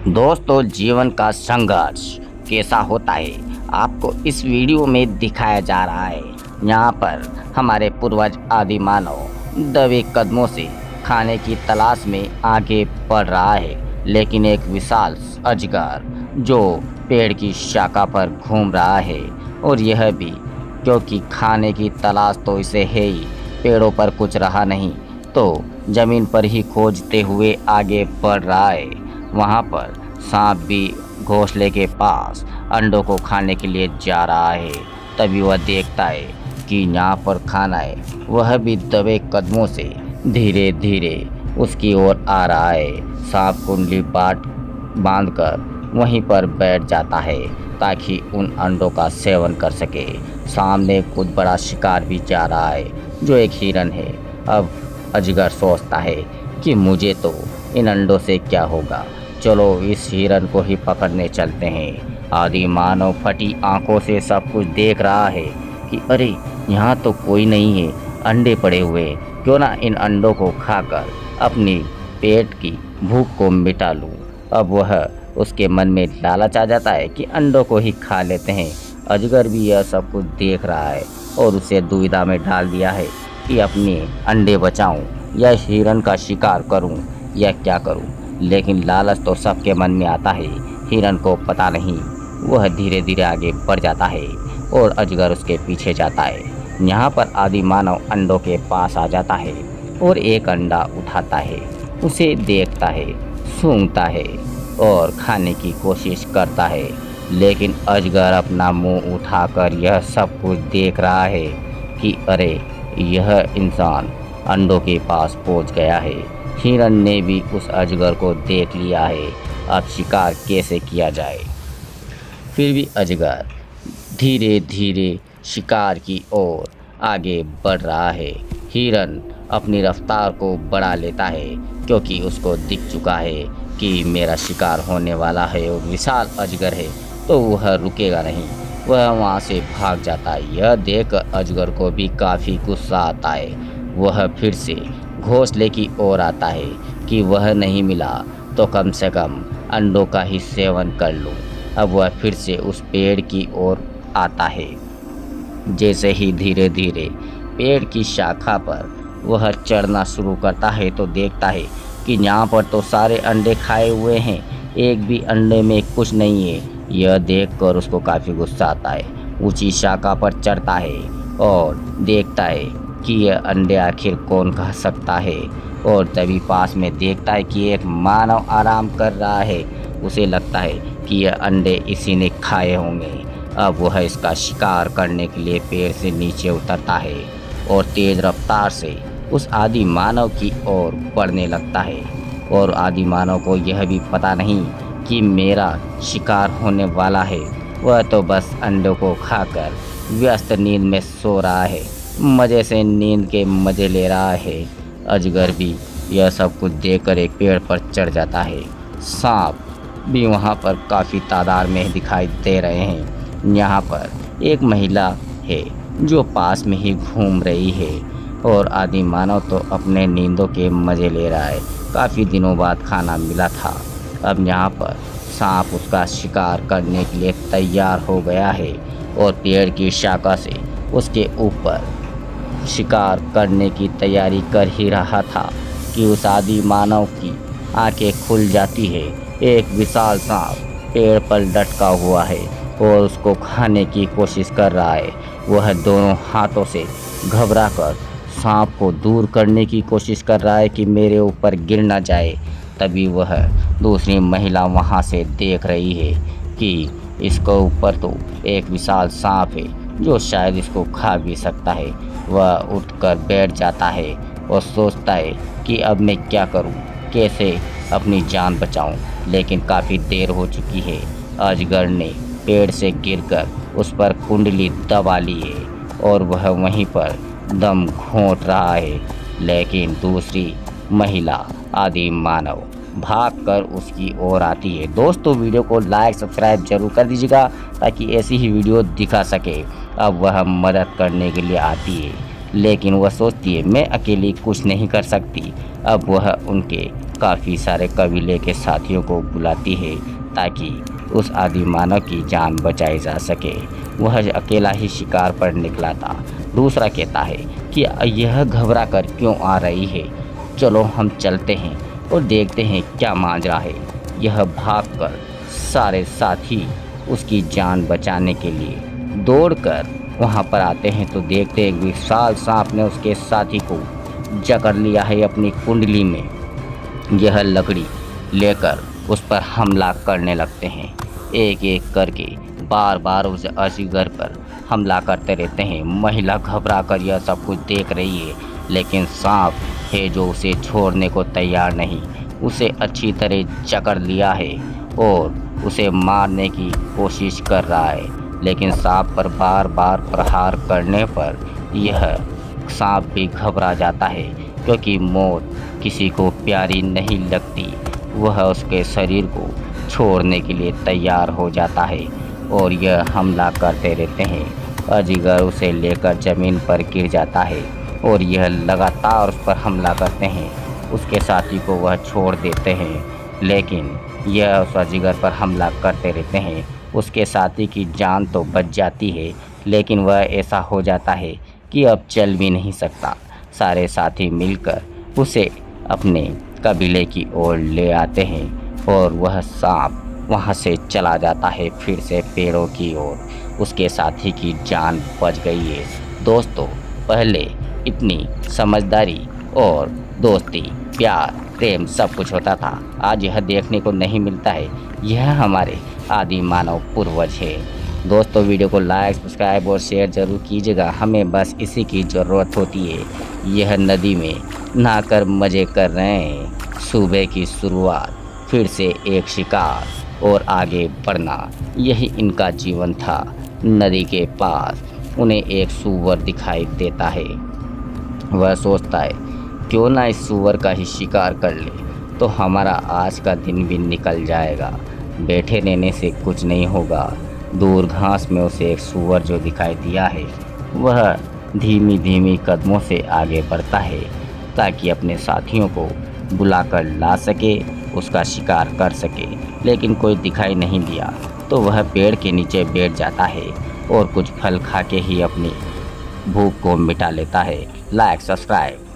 दोस्तों, जीवन का संघर्ष कैसा होता है आपको इस वीडियो में दिखाया जा रहा है। यहाँ पर हमारे पूर्वज आदि मानव दबे कदमों से खाने की तलाश में आगे बढ़ रहा है, लेकिन एक विशाल अजगर जो पेड़ की शाखा पर घूम रहा है, और यह भी क्योंकि खाने की तलाश तो इसे है ही, पेड़ों पर कुछ रहा नहीं तो जमीन पर ही खोजते हुए आगे बढ़ रहा है। वहाँ पर सांप भी घोंसले के पास अंडों को खाने के लिए जा रहा है। तभी वह देखता है कि यहाँ पर खाना है। वह भी दबे कदमों से धीरे धीरे उसकी ओर आ रहा है। सांप कुंडली बांधकर वहीं पर बैठ जाता है ताकि उन अंडों का सेवन कर सके। सामने कुछ बड़ा शिकार भी जा रहा है जो एक हिरन है। अब अजगर सोचता है कि मुझे तो इन अंडों से क्या होगा, चलो इस हिरन को ही पकड़ने चलते हैं। आदि मानव फटी आंखों से सब कुछ देख रहा है कि अरे, यहाँ तो कोई नहीं है, अंडे पड़े हुए हैं, क्यों ना इन अंडों को खाकर अपनी पेट की भूख को मिटा लूँ। अब वह उसके मन में लालच आ जाता है कि अंडों को ही खा लेते हैं। अजगर भी यह सब कुछ देख रहा है और उसे दुविधा में डाल दिया है कि अपने अंडे बचाऊं या हिरन का शिकार करूं या क्या करूं। लेकिन लालच तो सबके मन में आता है। हिरन को पता नहीं, वह धीरे धीरे आगे बढ़ जाता है और अजगर उसके पीछे जाता है। यहाँ पर आदि मानव अंडों के पास आ जाता है और एक अंडा उठाता है, उसे देखता है, सूंघता है और खाने की कोशिश करता है। लेकिन अजगर अपना मुंह उठाकर यह सब कुछ देख रहा है कि अरे, यह इंसान अंडों के पास पहुंच गया है। हिरन ने भी उस अजगर को देख लिया है। अब शिकार कैसे किया जाए। फिर भी अजगर धीरे धीरे शिकार की ओर आगे बढ़ रहा है। हिरन अपनी रफ्तार को बढ़ा लेता है क्योंकि उसको दिख चुका है कि मेरा शिकार होने वाला है और विशाल अजगर है, तो वह रुकेगा नहीं, वह वहाँ से भाग जाता है। यह देख अजगर को भी काफ़ी गुस्सा आता है। वह फिर से घोंसले की ओर आता है कि वह नहीं मिला तो कम से कम अंडों का ही सेवन कर लूं। अब वह फिर से उस पेड़ की ओर आता है। जैसे ही धीरे धीरे पेड़ की शाखा पर वह चढ़ना शुरू करता है तो देखता है कि यहाँ पर तो सारे अंडे खाए हुए हैं, एक भी अंडे में कुछ नहीं है। यह देखकर उसको काफ़ी गुस्सा आता है। ऊंची शाखा पर चढ़ता है और देखता है कि यह अंडे आखिर कौन खा सकता है। और तभी पास में देखता है कि एक मानव आराम कर रहा है। उसे लगता है कि यह अंडे इसी ने खाए होंगे। अब वह इसका शिकार करने के लिए पेड़ से नीचे उतरता है और तेज़ रफ्तार से उस आदि मानव की ओर बढ़ने लगता है। और आदि मानव को यह भी पता नहीं कि मेरा शिकार होने वाला है। वह तो बस अंडों को खाकर व्यस्त नींद में सो रहा है, मज़े से नींद के मज़े ले रहा है। अजगर भी यह सब कुछ देखकर एक पेड़ पर चढ़ जाता है। सांप भी वहाँ पर काफ़ी तादाद में दिखाई दे रहे हैं। यहाँ पर एक महिला है जो पास में ही घूम रही है और आदि मानव तो अपने नींदों के मज़े ले रहा है। काफ़ी दिनों बाद खाना मिला था। अब यहाँ पर सांप उसका शिकार करने के लिए तैयार हो गया है और पेड़ की शाखा से उसके ऊपर शिकार करने की तैयारी कर ही रहा था कि उस आदि मानव की आंखें खुल जाती है। एक विशाल सांप पेड़ पर लटका हुआ है और उसको खाने की कोशिश कर रहा है। वह दोनों हाथों से घबराकर सांप को दूर करने की कोशिश कर रहा है कि मेरे ऊपर गिर ना जाए। तभी वह दूसरी महिला वहाँ से देख रही है कि इसके ऊपर तो एक विशाल सांप है जो शायद इसको खा भी सकता है। वह उठकर बैठ जाता है और सोचता है कि अब मैं क्या करूं, कैसे अपनी जान बचाऊं। लेकिन काफ़ी देर हो चुकी है। अजगर ने पेड़ से गिरकर उस पर कुंडली दबा ली है और वह वहीं पर दम घोंट रहा है। लेकिन दूसरी महिला आदि मानव भागकर उसकी ओर आती है। दोस्तों, वीडियो को लाइक सब्सक्राइब जरूर कर दीजिएगा ताकि ऐसी ही वीडियो दिखा सके। अब वह मदद करने के लिए आती है, लेकिन वह सोचती है मैं अकेली कुछ नहीं कर सकती। अब वह उनके काफ़ी सारे कबीले के साथियों को बुलाती है ताकि उस आदि मानव की जान बचाई जा सके। वह अकेला ही शिकार पर निकला था। दूसरा कहता है कि यह घबरा कर क्यों आ रही है, चलो हम चलते हैं और देखते हैं क्या माजरा है। यह भागकर सारे साथी उसकी जान बचाने के लिए दौड़कर वहां पर आते हैं तो देखते हैं एक विशाल सांप ने उसके साथी को जकड़ लिया है अपनी कुंडली में। यह लकड़ी लेकर उस पर हमला करने लगते हैं। एक एक करके बार बार उस अजगर पर हमला करते रहते हैं। महिला घबरा कर यह सब कुछ देख रही है, लेकिन सांप है जो उसे छोड़ने को तैयार नहीं। उसे अच्छी तरह जकड़ लिया है और उसे मारने की कोशिश कर रहा है, लेकिन सांप पर बार बार प्रहार करने पर यह सांप भी घबरा जाता है, क्योंकि मौत किसी को प्यारी नहीं लगती। वह उसके शरीर को छोड़ने के लिए तैयार हो जाता है और यह हमला करते रहते हैं। अजगर उसे लेकर ज़मीन पर गिर जाता है और यह लगातार उस पर हमला करते हैं। उसके साथी को वह छोड़ देते हैं, लेकिन यह उस अजगर पर हमला करते रहते हैं। उसके साथी की जान तो बच जाती है, लेकिन वह ऐसा हो जाता है कि अब चल भी नहीं सकता। सारे साथी मिलकर उसे अपने कबीले की ओर ले आते हैं और वह सांप वहां से चला जाता है फिर से पेड़ों की ओर। उसके साथी की जान बच गई है। दोस्तों, पहले इतनी समझदारी और दोस्ती, प्यार, प्रेम सब कुछ होता था, आज यह देखने को नहीं मिलता है। यह हमारे आदि मानव पूर्वज है। दोस्तों, वीडियो को लाइक, सब्सक्राइब और शेयर ज़रूर कीजिएगा। हमें बस इसी की ज़रूरत होती है। यह नदी में नहाकर मज़े कर रहे हैं। सुबह की शुरुआत, फिर से एक शिकार और आगे बढ़ना, यही इनका जीवन था। नदी के पास उन्हें एक सूअर दिखाई देता है। वह सोचता है क्यों ना इस सूअर का ही शिकार कर ले, तो हमारा आज का दिन भी निकल जाएगा। बैठे रहने से कुछ नहीं होगा। दूर घास में उसे एक सूअर जो दिखाई दिया है, वह धीमी धीमी कदमों से आगे बढ़ता है ताकि अपने साथियों को बुलाकर ला सके, उसका शिकार कर सके। लेकिन कोई दिखाई नहीं दिया तो वह पेड़ के नीचे बैठ जाता है और कुछ फल खा के ही अपनी भूख को मिटा लेता है। Like, subscribe